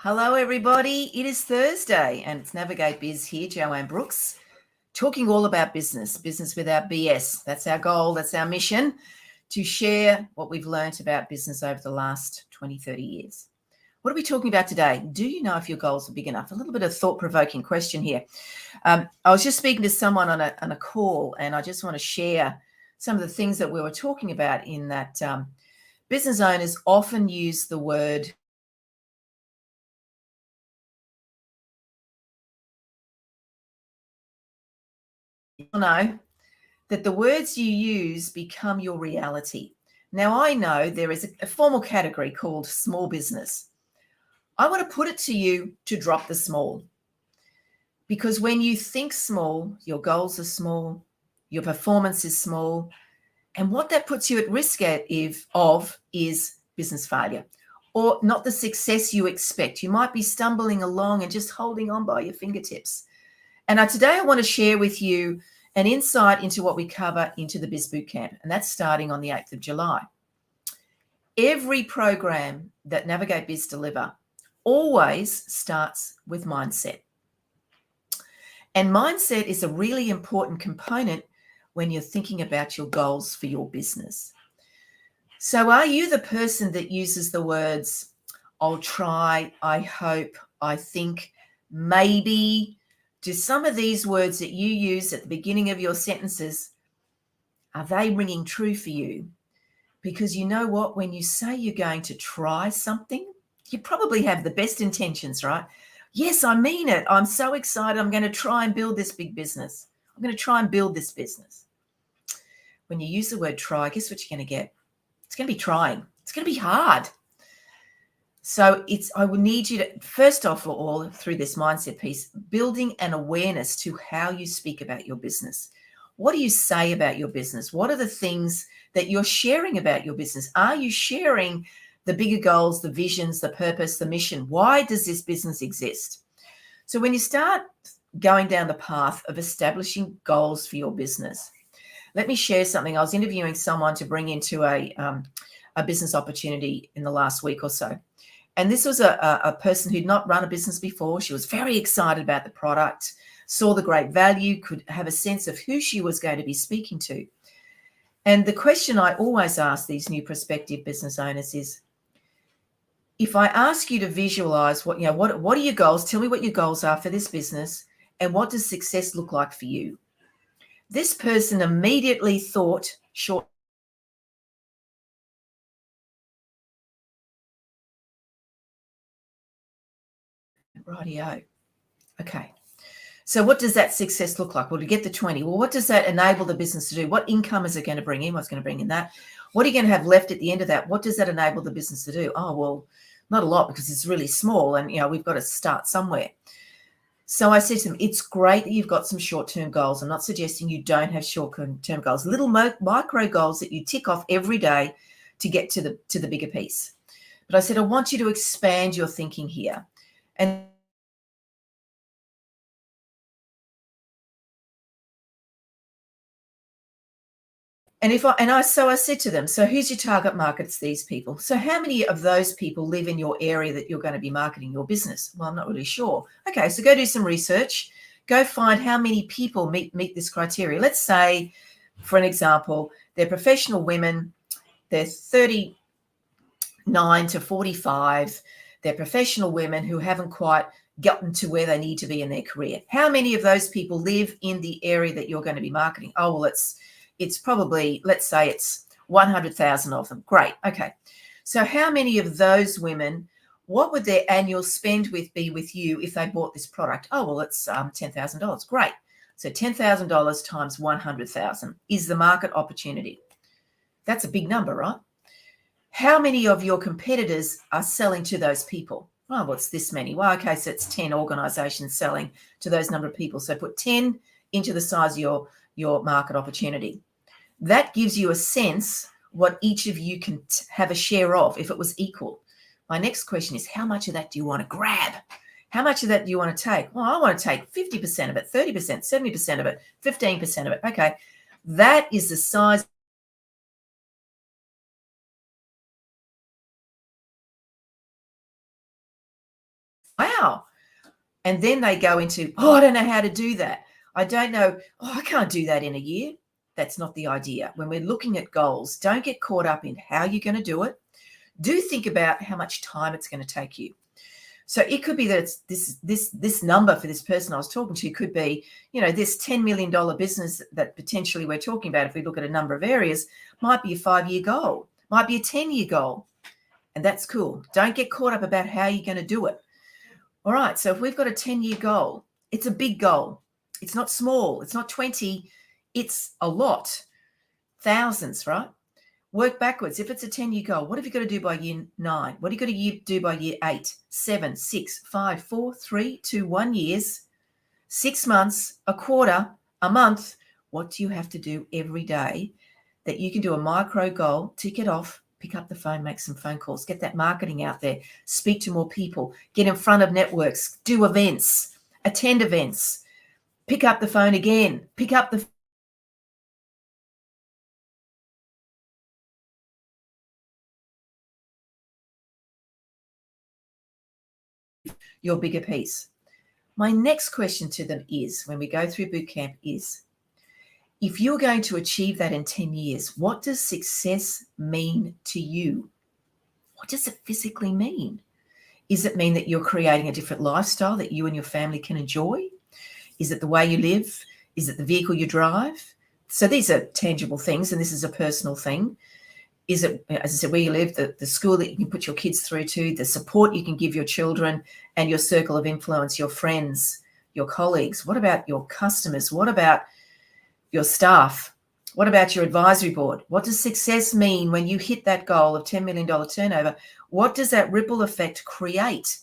Hello, everybody. It is Thursday and it's Navigate Biz here, Joanne Brooks, talking all about business without BS. That's our goal. That's our mission, to share what we've learnt about business over the last 20, 30 years. What are we talking about today? Do you know if your goals are big enough? A little bit of thought-provoking question here. I was just speaking to someone on a call, and I just want to share some of the things that we were talking about in that business owners often use the word know that the words you use become your reality. Now, I know there is a formal category called small business. I want to put it to you to drop the small, because when you think small, your goals are small, your performance is small, and what that puts you at risk of is business failure or not the success you expect. You might be stumbling along and just holding on by your fingertips. And today I want to share with you an insight into what we cover into the Biz Bootcamp, and that's starting on the 8th of July. Every program that Navigate Biz deliver always starts with mindset. And mindset is a really important component when you're thinking about your goals for your business. So are you the person that uses the words, I'll try, I hope, I think, maybe? Do some of these words that you use at the beginning of your sentences, are they ringing true for you? Because you know what? When you say you're going to try something, you probably have the best intentions, right? Yes, I mean it. I'm so excited. I'm going to try and build this big business. I'm going to try and build this business. When you use the word try, guess what you're going to get? It's going to be trying. It's going to be hard. So I would need you to, first of all, through this mindset piece, building an awareness to how you speak about your business. What do you say about your business? What are the things that you're sharing about your business? Are you sharing the bigger goals, the visions, the purpose, the mission? Why does this business exist? So when you start going down the path of establishing goals for your business, let me share something. I was interviewing someone to bring into a business opportunity in the last week or so. And this was a person who'd not run a business before. She was very excited about the product, saw the great value, could have a sense of who she was going to be speaking to. And the question I always ask these new prospective business owners is, if I ask you to visualize what are your goals? Tell me what your goals are for this business, and what does success look like for you? This person immediately thought short. Rightio. Okay. So what does that success look like? Well, to get the 20, well, what does that enable the business to do? What income is it going to bring in? What's going to bring in that? What are you going to have left at the end of that? What does that enable the business to do? Oh, well, not a lot, because it's really small and, we've got to start somewhere. So I said to them, it's great that you've got some short-term goals. I'm not suggesting you don't have short-term goals, little micro goals that you tick off every day to get to the bigger piece. But I said, I want you to expand your thinking here. So I said to them, so who's your target market? It's these people. So how many of those people live in your area that you're going to be marketing your business? Well, I'm not really sure. Okay, so go do some research. Go find how many people meet this criteria. Let's say, for an example, they're professional women. They're 39 to 45. They're professional women who haven't quite gotten to where they need to be in their career. How many of those people live in the area that you're going to be marketing? Oh, well, it's probably, let's say it's 100,000 of them. Great. Okay. So how many of those women, what would their annual spend be with you if they bought this product? Oh, well, it's $10,000. Great. So $10,000 times 100,000 is the market opportunity. That's a big number, right? How many of your competitors are selling to those people? Oh, well, it's this many. Well, okay, so it's 10 organizations selling to those number of people. So put 10 into the size of your market opportunity. That gives you a sense what each of you can have a share of if it was equal. My next question is, how much of that do you want to grab? How much of that do you want to take? Well, I want to take 50% of it, 30%, 70% of it, 15% of it. Okay, that is the size wow. And then they go into, oh, I don't know how to do that. I don't know. Oh, I can't do that in a year. That's not the idea. When we're looking at goals, don't get caught up in how you're going to do it. Do think about how much time it's going to take you. So it could be that it's this number for this person I was talking to could be, this $10 million business that potentially we're talking about, if we look at a number of areas, might be a 5-year goal, might be a 10-year goal. And that's cool. Don't get caught up about how you're going to do it. All right. So if we've got a 10-year goal, it's a big goal. It's not small. It's not 20. It's a lot. Thousands, right? Work backwards. If it's a 10-year goal, what have you got to do by year 9? What are you got to do by year 8, 7, 6, 5, 4, 3, 2, 1 years, 6 months, a quarter, a month? What do you have to do every day that you can do a micro goal, tick it off, pick up the phone, make some phone calls, get that marketing out there, speak to more people, get in front of networks, do events, attend events, pick up the phone again, pick up your bigger piece. My next question to them is, when we go through boot camp, is if you're going to achieve that in 10 years, what does success mean to you? What does it physically mean? Is it mean that you're creating a different lifestyle that you and your family can enjoy? Is it the way you live? Is it the vehicle you drive? So these are tangible things, and this is a personal thing. Is it, as I said, where you live, the school that you can put your kids through to, the support you can give your children and your circle of influence, your friends, your colleagues? What about your customers? What about your staff? What about your advisory board? What does success mean when you hit that goal of $10 million turnover? What does that ripple effect create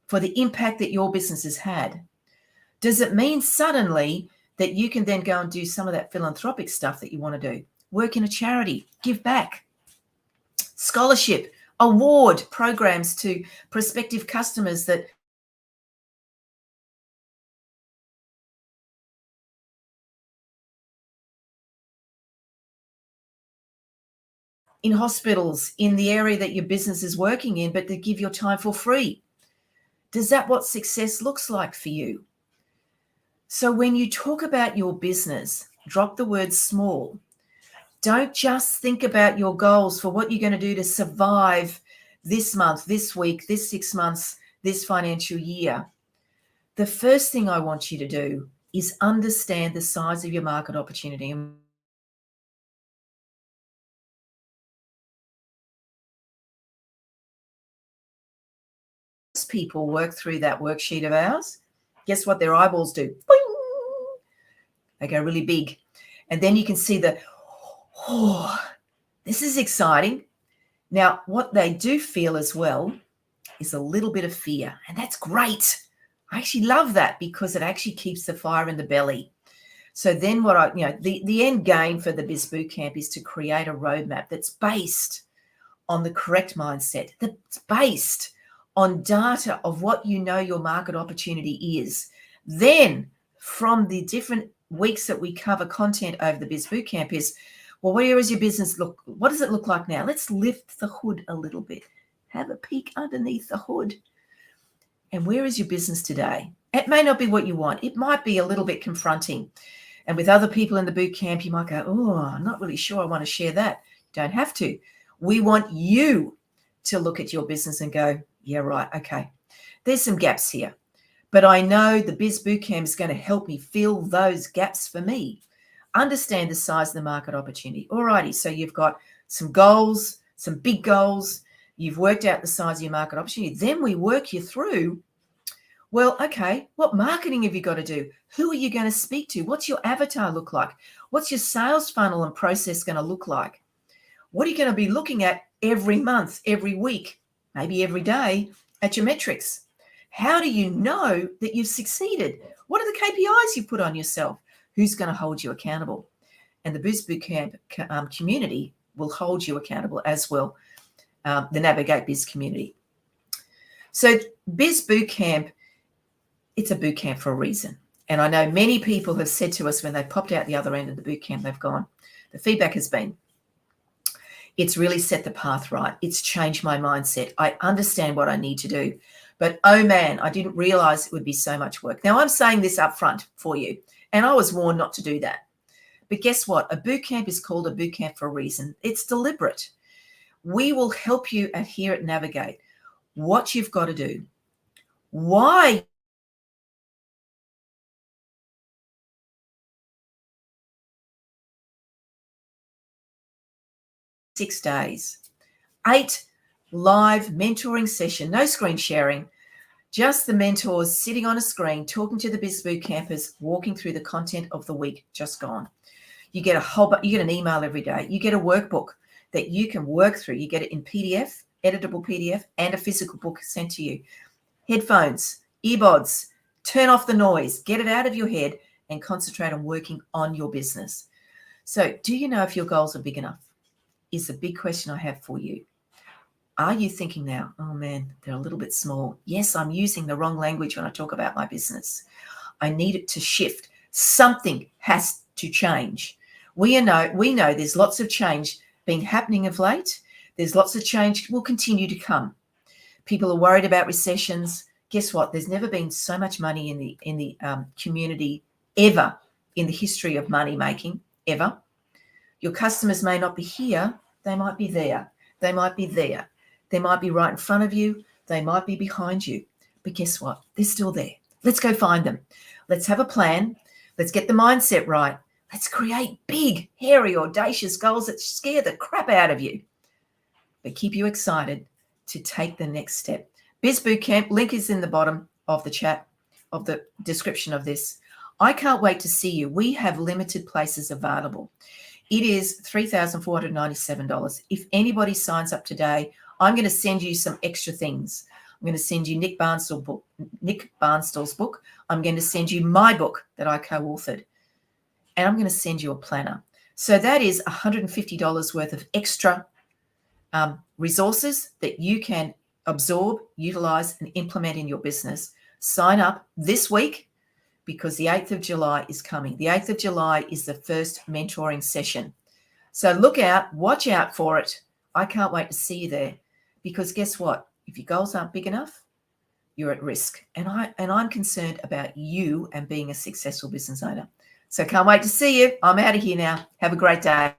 for the impact that your business has had? Does it mean suddenly that you can then go and do some of that philanthropic stuff that you want to do? Work in a charity, give back, scholarship, award programs to prospective customers that in hospitals, in the area that your business is working in, but to give your time for free. Does that what success looks like for you? So when you talk about your business, drop the word small. Don't just think about your goals for what you're going to do to survive this month, this week, this 6 months, this financial year. The first thing I want you to do is understand the size of your market opportunity. Most people work through that worksheet of ours. Guess what their eyeballs do? Boing! They go really big. And then you can see this is exciting. Now, what they do feel as well is a little bit of fear, and that's great. I actually love that because it actually keeps the fire in the belly. So then the end game for the Biz Bootcamp is to create a roadmap that's based on the correct mindset, that's based on data of what you know your market opportunity is. Then from the different weeks that we cover content over the Biz Bootcamp is, well, where is your business look? What does it look like now? Let's lift the hood a little bit. Have a peek underneath the hood. And where is your business today? It may not be what you want. It might be a little bit confronting. And with other people in the boot camp, you might go, oh, I'm not really sure I want to share that. You don't have to. We want you to look at your business and go, yeah, right, okay. There's some gaps here. But I know the Biz Bootcamp is going to help me fill those gaps for me. Understand the size of the market opportunity. All righty, so you've got some goals, some big goals. You've worked out the size of your market opportunity. Then we work you through, well, okay, what marketing have you got to do? Who are you going to speak to? What's your avatar look like? What's your sales funnel and process going to look like? What are you going to be looking at every month, every week, maybe every day at your metrics? How do you know that you've succeeded? What are the KPIs you put on yourself? Who's going to hold you accountable? And the Biz Bootcamp community will hold you accountable as well, the Navigate Biz community. So Biz Bootcamp, it's a boot camp for a reason. And I know many people have said to us when they popped out the other end of the boot camp, they've gone, the feedback has been, it's really set the path right. It's changed my mindset. I understand what I need to do. But oh man, I didn't realize it would be so much work. Now I'm saying this up front for you, and I was warned not to do that. But guess what? A boot camp is called a boot camp for a reason. It's deliberate. We will help you at Here at Navigate what you've got to do, why 6 days, 8 live mentoring session, no screen sharing, just the mentors sitting on a screen, talking to the Biz Boot campers, walking through the content of the week just gone. You get you get an email every day. You get a workbook that you can work through. You get it in PDF, editable PDF, and a physical book sent to you. Headphones, earbuds, turn off the noise, get it out of your head and concentrate on working on your business. So do you know if your goals are big enough? Is the big question I have for you. Are you thinking now, oh man, they're a little bit small. Yes, I'm using the wrong language when I talk about my business. I need it to shift. Something has to change. We know there's lots of change been happening of late. There's lots of change will continue to come. People are worried about recessions. Guess what? There's never been so much money in the community ever in the history of money making ever. Your customers may not be here. They might be there. They might be there. They might be right in front of you. They might be behind you. But guess what? They're still there. Let's go find them. Let's have a plan. Let's get the mindset right. Let's create big, hairy, audacious goals that scare the crap out of you, but keep you excited to take the next step. Biz Bootcamp, link is in the bottom of the chat, of the description of this. I can't wait to see you. We have limited places available. It is $3,497. If anybody signs up today, I'm going to send you some extra things. I'm going to send you Nick Barnstall's book. I'm going to send you my book that I co-authored. And I'm going to send you a planner. So that is $150 worth of extra resources that you can absorb, utilize, and implement in your business. Sign up this week because the 8th of July is coming. The 8th of July is the first mentoring session. So look out, watch out for it. I can't wait to see you there because guess what? If your goals aren't big enough, you're at risk. And I'm concerned about you and being a successful business owner. So can't wait to see you. I'm out of here now. Have a great day.